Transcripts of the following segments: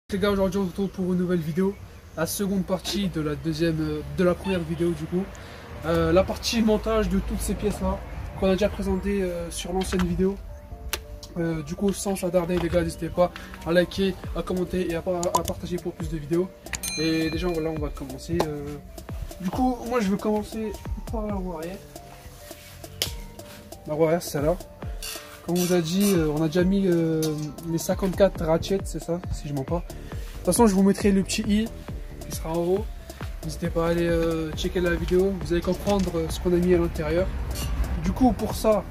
Les gars, aujourd'hui on se retrouve pour une nouvelle vidéo, la seconde partie de la première vidéo du coup. La partie montage de toutes ces pièces là qu'on a déjà présenté sur l'ancienne vidéo. Du coup, sans s'attarder les gars, n'hésitez pas à liker, à commenter et à partager pour plus de vidéos. Et déjà voilà, on va commencer. Du coup, moi je veux commencer par la roue arrière. La roue arrière c'est celle-là. Comme on vous a dit, on a déjà mis les 54 ratchets, c'est ça, si je mens pas. De toute façon, je vous mettrai le petit i qui sera en haut. N'hésitez pas à aller checker la vidéo, vous allez comprendre ce qu'on a mis à l'intérieur. Du coup, pour ça,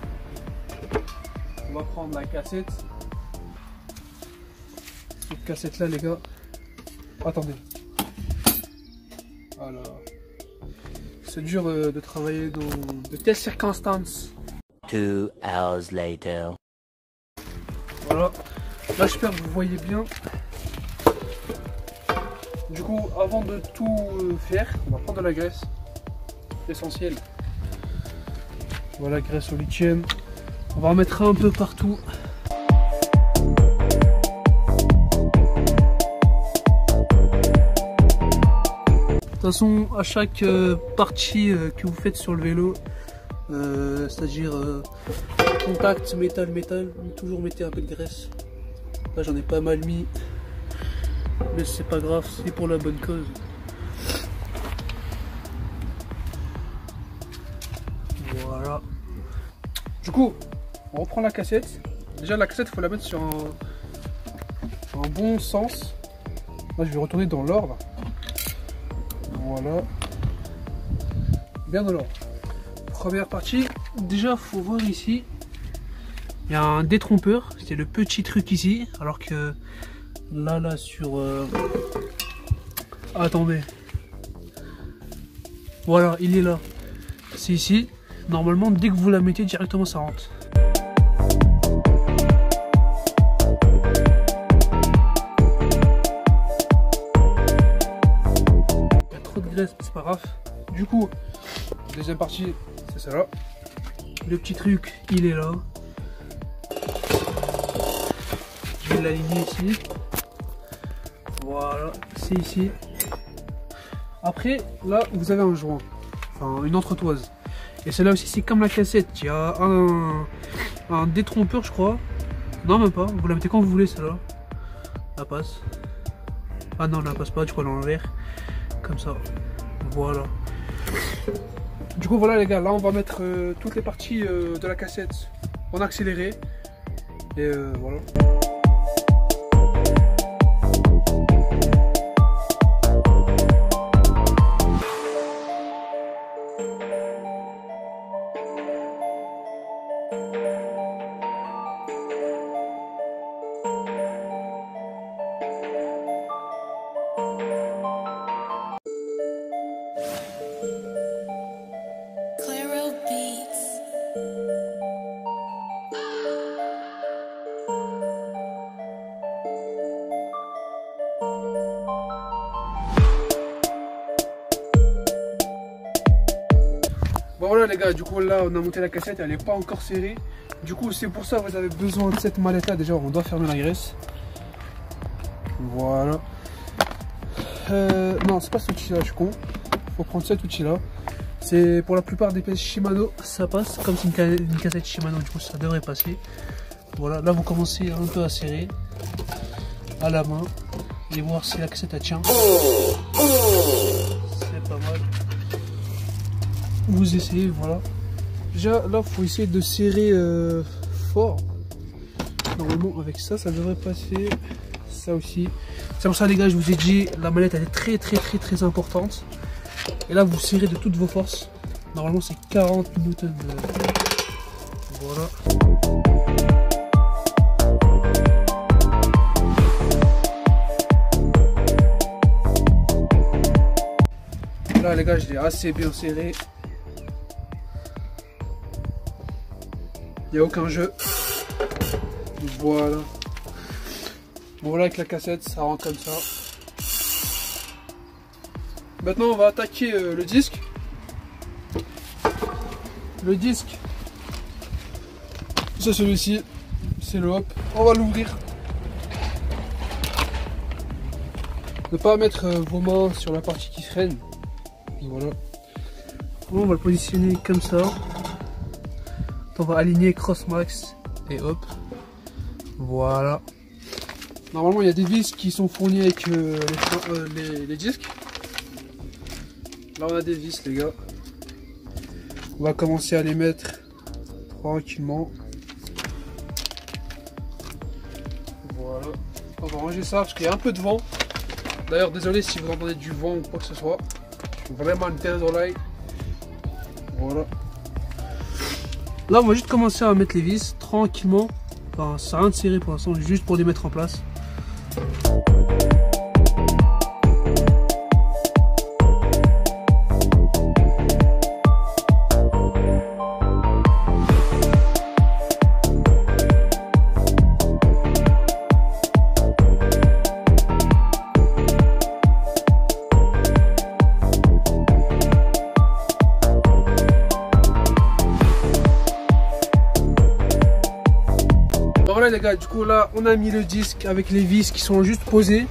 on va prendre la cassette. Cette cassette là, les gars. Attendez. Voilà. C'est dur de travailler dans de telles circonstances. 2 hours later. Voilà, là j'espère que vous voyez bien. Du coup, avant de tout faire, on va prendre de la graisse, essentielle. Voilà, graisse au lithium. On va en mettre un peu partout. De toute façon, à chaque partie que vous faites sur le vélo, c'est-à-dire contact métal, toujours mettez un peu de graisse. Là j'en ai pas mal mis, mais c'est pas grave, c'est pour la bonne cause. Voilà. Du coup, on reprend la cassette. Déjà la cassette, il faut la mettre sur un bon sens. Là je vais retourner dans l'ordre. Voilà. Bien dans l'ordre. Première partie, déjà faut voir ici, il y a un détrompeur, c'est le petit truc ici, alors que là sur... Attendez. Voilà, il est là. C'est ici. Normalement, dès que vous la mettez, directement ça rentre. Il y a trop de graisse, mais c'est pas grave. Du coup, deuxième partie, c'est ça là. Le petit truc, il est là. Je vais l'aligner ici. Voilà, c'est ici. Après, là, vous avez un joint. Enfin, une entretoise. Et celle-là aussi, c'est comme la cassette. Il y a un détrompeur, je crois. Non, même pas. Vous la mettez quand vous voulez, celle-là. La passe. Ah non, la passe pas. Du coup, elle est en l'envers. Comme ça. Voilà. Du coup voilà les gars, là on va mettre toutes les parties de la cassette en accéléré et voilà. Bon voilà les gars, du coup là on a monté la cassette, elle n'est pas encore serrée. Du coup c'est pour ça que vous avez besoin de cette mallette là. Déjà on doit fermer la graisse. Voilà. Non c'est pas cet outil là, je suis con. Faut prendre cet outil là. C'est pour la plupart des pièces Shimano, ça passe. Comme c'est une cassette Shimano, du coup ça devrait passer. Voilà, là vous commencez un peu à serrer à la main et voir si la cassette elle tient. C'est pas mal. Vous essayez, voilà. Déjà là faut essayer de serrer fort. Normalement avec ça, ça devrait passer. Ça aussi. C'est pour ça les gars, je vous ai dit, la mallette elle est très importante. Et là vous serrez de toutes vos forces. Normalement c'est 40 newtons. Voilà. Là les gars, je l'ai assez bien serré. Il n'y a aucun jeu. Voilà. Bon voilà, avec la cassette, ça rentre comme ça. Maintenant on va attaquer le disque. Le disque, c'est celui-ci, c'est le hop. On va l'ouvrir. Ne pas mettre vos mains sur la partie qui freine. Voilà. On va le positionner comme ça. On va aligner cross max et hop. Voilà. Normalement il y a des vis qui sont fournies avec les disques. Là on a des vis les gars. On va commencer à les mettre tranquillement. Voilà. On va ranger ça parce qu'il y a un peu de vent. D'ailleurs désolé si vous entendez du vent ou quoi que ce soit. Je suis vraiment désolé. Voilà. Là on va juste commencer à mettre les vis tranquillement. Enfin ça sert à rien de serrer pour l'instant, juste pour les mettre en place. Voilà les gars, du coup là on a mis le disque avec les vis qui sont juste posées.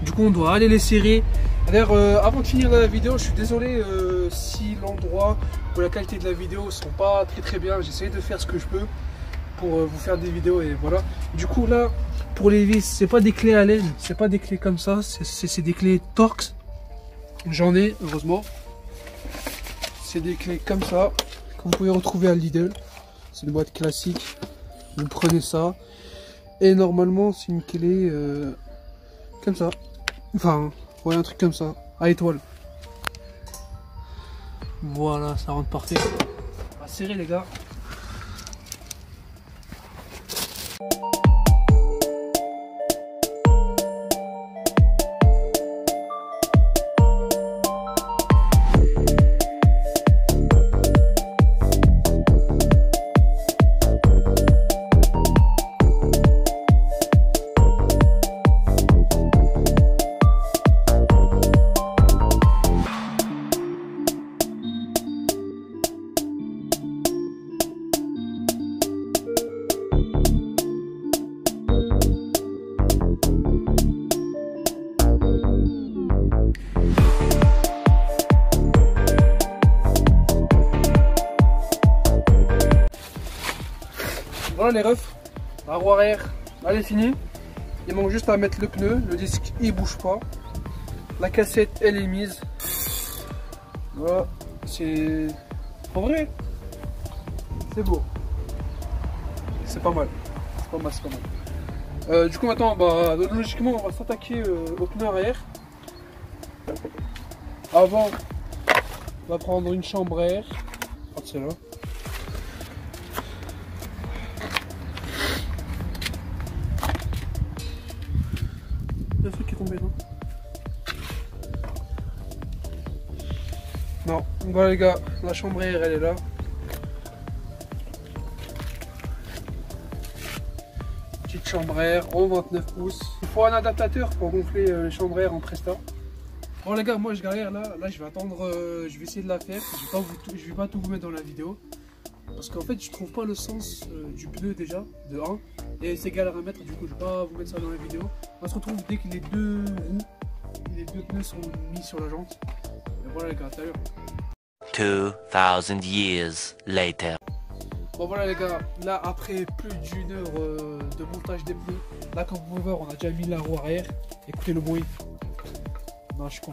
Du coup on doit aller les serrer. D'ailleurs avant de finir la vidéo, je suis désolé si l'endroit ou la qualité de la vidéo ne sont pas très bien. J'essaie de faire ce que je peux pour vous faire des vidéos et voilà. Du coup là pour les vis, c'est pas des clés à laine, c'est pas des clés comme ça, c'est des clés Torx. J'en ai heureusement. C'est des clés comme ça que vous pouvez retrouver à Lidl. C'est une boîte classique. Vous prenez ça et normalement c'est une clé comme ça, enfin ouais un truc comme ça à étoile. Voilà, ça rentre parfait. On va serrer les gars. Voilà les refs, la roue arrière, elle est finie. Il manque juste à mettre le pneu, le disque il bouge pas. La cassette elle est mise. Voilà, c'est... En vrai, c'est beau. C'est pas mal, c'est pas mal, c'est pas mal. Du coup maintenant, bah, logiquement on va s'attaquer au pneu arrière. Avant, on va prendre une chambre à air. C'est là. Le truc qui est tombé, non? Non, voilà les gars, la chambre à air elle est là. Petite chambre à air en 29 pouces. Il faut un adaptateur pour gonfler les chambres à air en Presta. Bon les gars, moi je galère là je vais attendre, je vais essayer de la faire. Je vais pas tout vous mettre dans la vidéo. Parce qu'en fait je trouve pas le sens du pneu déjà, de 1. Et c'est galère à mettre, du coup je vais pas vous mettre ça dans la vidéo. On se retrouve dès que les deux roues, les deux pneus sont mis sur la jante. Et voilà les gars, à l'heure. 2000 years later. Bon voilà les gars, là après plus d'une heure de montage des pneus, là comme vous pouvez voir on a déjà mis la roue arrière. Écoutez le bruit. Non je suis con.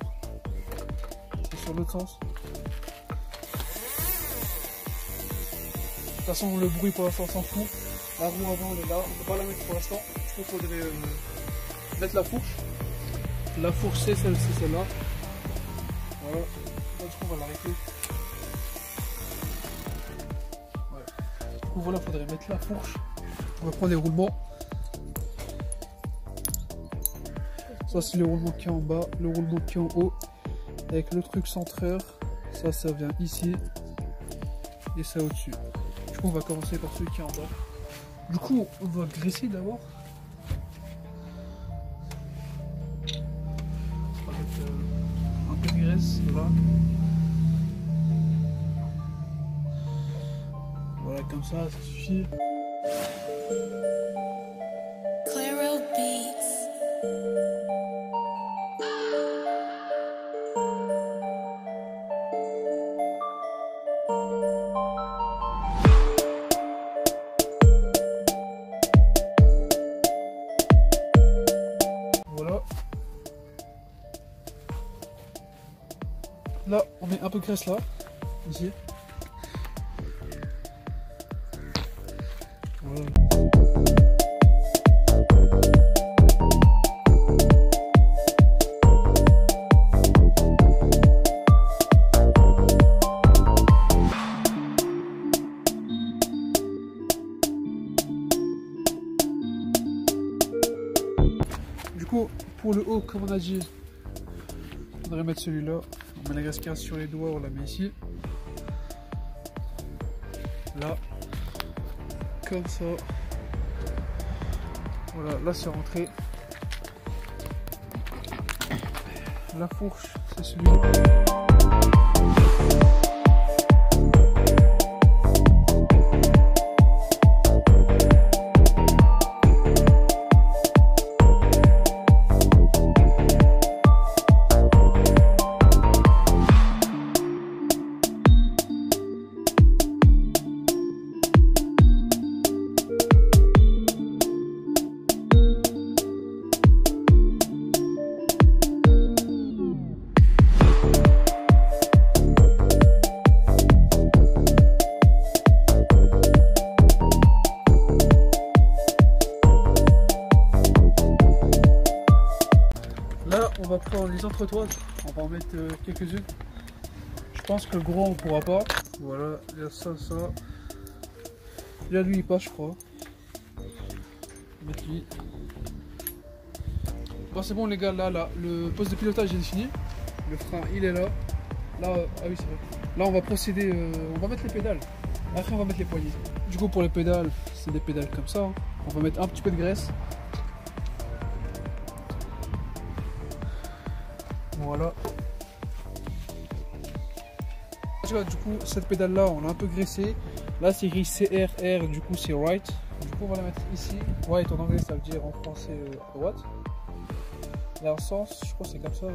C'est sur l'autre sens. De toute façon le bruit pour l'instant on s'en fout. La roue avant elle est là, on peut pas la mettre pour l'instant. Je pense qu'on devrait mettre la fourche. La fourche c'est celle-là. Voilà. Là, du coup on va l'arrêter. Ouais. Du coup voilà, faudrait mettre la fourche. On va prendre les roulements. Ça c'est le roulement qui est en bas, le roulement qui est en haut. Avec le truc centreur. Ça vient ici. Et ça au-dessus. Du coup on va commencer par celui qui est en bas. Du coup on va graisser d'abord. On va mettre un peu de graisse là. Voilà comme ça suffit. Claro Beats. Voilà. Là, on met un peu de graisse là, ici. Voilà. Du coup, pour le haut, comme on a dit, on devrait mettre celui-là. On met la graisse qui reste sur les doigts, on la met ici. Là. Comme ça. Voilà, là c'est rentré. La fourche, c'est celui-là. Là, on va prendre les entretoises, on va en mettre quelques-unes. Je pense que le gros, on pourra pas. Voilà, il y a ça, ça. Il y a lui, il passe, je crois. Mettre lui. Bon, c'est bon, les gars, là, le poste de pilotage est défini. Le frein, il est là. Là, ah oui, c'est vrai. Là, on va procéder, on va mettre les pédales. Après, on va mettre les poignées. Du coup, pour les pédales, c'est des pédales comme ça. Hein. On va mettre un petit peu de graisse. Voilà. Du coup, cette pédale là, on l'a un peu graissée. Là, c'est écrit CRR, du coup, c'est right. Du coup, on va la mettre ici. Right en anglais, ça veut dire en français droite. Il y a un sens, je crois que c'est comme ça. Ouais.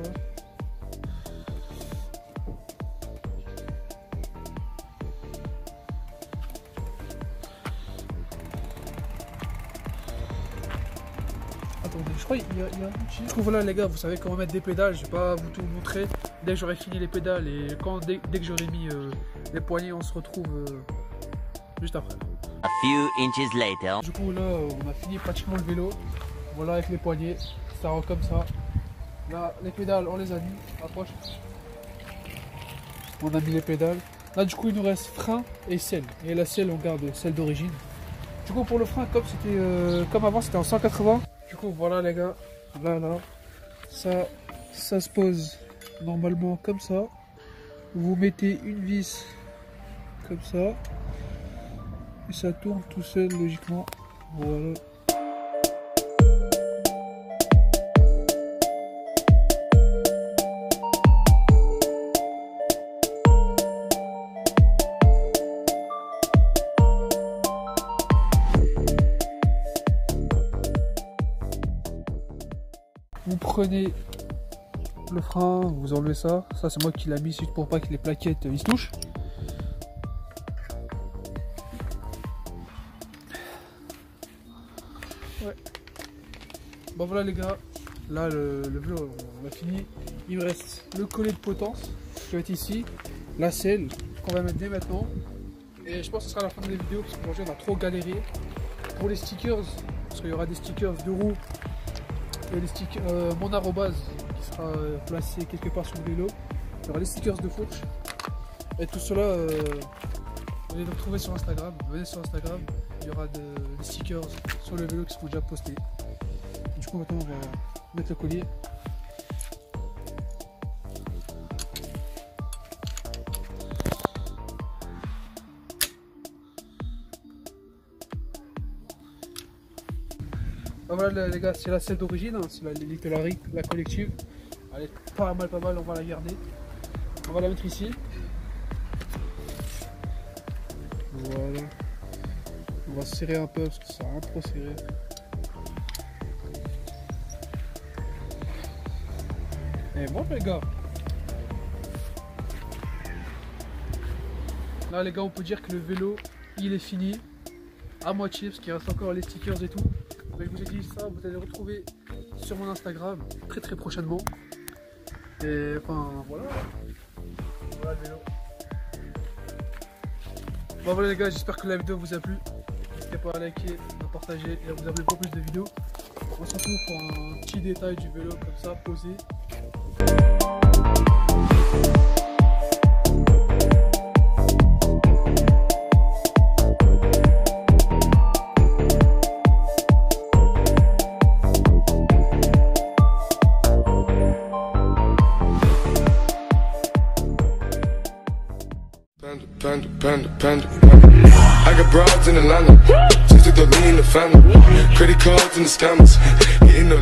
Attendez, je crois qu'il y a un outil. Du coup, voilà les gars, vous savez comment mettre des pédales. Je vais pas vous tout montrer. Dès que j'aurai fini les pédales et dès que j'aurai mis les poignées, on se retrouve juste après. A few inches later. Du coup, là, on a fini pratiquement le vélo. Voilà, avec les poignées, ça rend comme ça. Là, les pédales, on les a mis. Approche. On a mis les pédales. Là, du coup, il nous reste frein et selle. Et la selle, on garde celle d'origine. Du coup, pour le frein, comme c'était comme avant, c'était en 180. Du coup, voilà les gars. Là, ça se pose normalement comme ça. Vous mettez une vis comme ça. Et ça tourne tout seul, logiquement. Voilà. Vous prenez le frein, vous enlevez ça. Ça, c'est moi qui l'ai mis juste pour pas que les plaquettes ils se touchent. Ouais. Bon voilà les gars, là le vélo on a fini. Il me reste le collet de potence qui va être ici, la selle qu'on va mettre dès maintenant. Et je pense que ce sera la fin de la vidéo parce qu'aujourd'hui on a trop galéré. Pour les stickers, parce qu'il y aura des stickers de roue et des stickers mon arrobase qui sera placé quelque part sur le vélo. Il y aura les stickers de fourche. Et tout cela, vous allez le retrouver sur Instagram. Venez sur Instagram, il y aura des stickers sur le vélo qui seront déjà postés. Du coup maintenant on va mettre le collier. Ben voilà les gars, c'est la selle d'origine, hein, c'est la Little, la collective. Elle est pas mal, on va la garder. On va la mettre ici. Voilà. On va serrer un peu parce que ça a un trop serré. Et bon les gars. Là les gars, on peut dire que le vélo il est fini à moitié parce qu'il reste encore les stickers et tout. Mais je vous ai dit ça, vous allez le retrouver sur mon Instagram très prochainement. Et enfin voilà. Voilà le vélo. Bon voilà les gars, j'espère que la vidéo vous a plu. N'hésitez pas à liker, à partager et à vous abonner pour plus de vidéos. On se retrouve pour un petit détail du vélo comme ça, posé. Panda. I got broads in Atlanta, just to the lean the family. Credit cards and the scammers, hitting the